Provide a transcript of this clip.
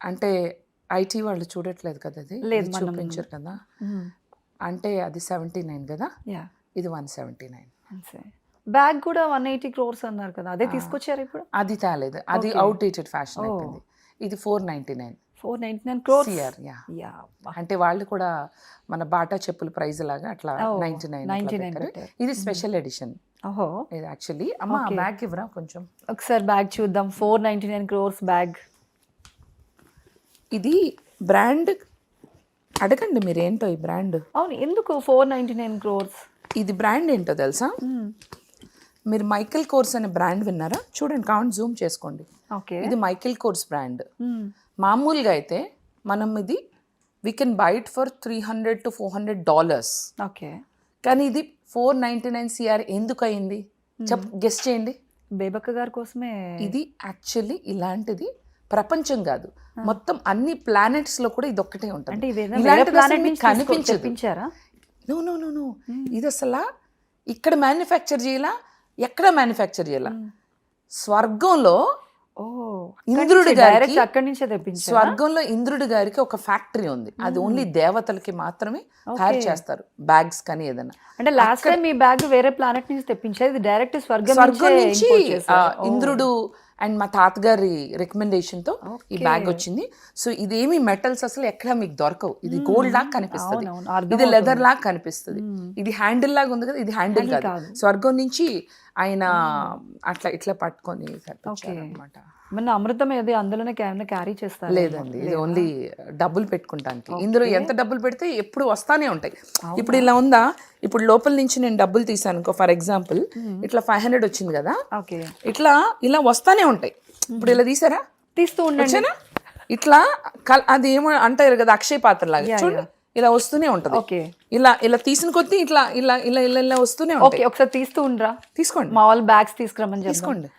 అంటే ఐటీ వాళ్ళు చూడట్లేదు కదా, అది లేదు, ఇది చూపించారు కదా, అంటే అది 79 కదా, యా ఇది 179. బ్యాగ్ కూడా 180 crores అన్నారు కదా, అదే తీసుకొచ్చారు ఇప్పుడు. అది తేలేదు, అది Okay. అవుట్డేటెడ్ ఫ్యాషన్ అయిపోయింది. ఇది 499 499 crores. CR. యా, యా, అంటే వాళ్ళు కూడా మన బాటా చెప్పుల ప్రైస్ లాగా అట్లా Oh, 99 99 పెట్టారు. పెట్టారు. ఇది స్పెషల్ ఎడిషన్. ఓహో, ఇది యాక్చువల్లీ అమ్మ Okay. బ్యాగ్ ఇవ్వరా కొంచెం. ఒకసారి బ్యాగ్ చూద్దాం. 499 crores బ్యాగ్. ఇది బ్రాండ్ అడగండి మీరు, ఏంటో ఈ బ్రాండ్. అవును, ఎందుకు 499 crores? ఇది బ్రాండ్ ఏంటో తెలుసా? మీరు మైకెల్ కోర్స్ అనే బ్రాండ్ విన్నారా? చూడండి, కౌంట్ జూమ్ చేసుకోండి. ఓకే, ఇది మైకెల్ కోర్స్ బ్రాండ్. మామూలుగా అయితే మనం ఇది we can buy it for $300 to $400, okay. కానీ ఇది 499 CR ఎందుకు అయింది గెస్ చేయండి. బేబక్క గారి కోసమే. ఇది యాక్చువల్లీ ఇలాంటిది ప్రపంచం కాదు, మొత్తం అన్ని ప్లానెట్స్ లో కూడా ఇది ఒక్కటే అంటే ఉంటుంది. ఇది ఇలాంటిది ప్లానెట్ అసలు మీకు నుంచి కనిపించదు. తెప్పించారా? నో నో నో నో, ఇది అసలు ఇక్కడ మ్యానుఫ్యాక్చర్ చేయాలా, ఎక్కడ మ్యానుఫ్యాక్చర్ చేయాలా, స్వర్గంలో ఓ, ఇంద్రుడి డైరెక్ట్ గారికి, అక్కడి నుంచే తెప్పించారా? స్వర్గంలో ఇంద్రుడి గారికి ఒక ఫ్యాక్టరీ ఉంది, అది ఓన్లీ దేవతలకి మాత్రమే తయారు చేస్తారు బ్యాగ్స్ కానీ ఏదైనా. అంటే లాస్ట్ టైం మీ బ్యాగ్ వేరే ప్లానెట్ నుంచి తెప్పించారు, ఇది డైరెక్ట్ స్వర్గం స్వర్గం నుంచి import చేశారు. ఇంద్రుడు అండ్ మా తాతగారి రికమెండేషన్ తో ఈ బ్యాగ్ వచ్చింది. సో ఇదేమి మెటల్స్ అసలు ఎక్కడ మీకు దొరకవు, ఇది గోల్డ్ లాగా కనిపిస్తుంది, అవునవును, అర్థం ఇది లెదర్ లాగా కనిపిస్తుంది, ఇది హ్యాండిల్ లాగా ఉంది కదా, ఇది హ్యాండిల్ కాదు. కాదు. స్వర్గం నుంచి ఆయన అట్లా ఇట్లా పట్టుకొని అనమాట. మన అమృతం ఏది అందులోనే క్యారీ చేస్తారు? లేదండి, ఇది ఓన్లీ డబ్బులు పెట్టుకుంటానికి. ఇందులో ఎంత డబ్బులు పెడితే ఎప్పుడు వస్తానే ఉంటాయి. ఇప్పుడు ఇలా ఉందా, ఇప్పుడు లోపల నుంచి నేను డబ్బులు తీసాను అనుకో, ఫర్ ఎగ్జాంపుల్ ఇట్లా 500 వచ్చింది కదా, ఓకే, ఇట్లా ఇలా వస్తానే ఉంటాయి. ఇప్పుడు ఇలా తీసారా, తీస్తూ ఉండండి. వచ్చానా, ఇట్లా అది ఏమో అంటారు కదా అక్షయ పాత్ర లాగా, చూడండి ఇలా వస్తూనే ఉంటది. ఓకే, ఇలా ఇలా తీసిన కొద్దీ ఇట్లా ఇలా ఇలా ఇలా ఇలా వస్తూనే ఓకే. ఉంటాయి. ఒకసారి తీస్తూ ఉండరా, తీసుకోండి మా వాళ్ళు బ్యాగ్స్ తీసుకురమ్మని చెప్పండి. తీసుకోండి.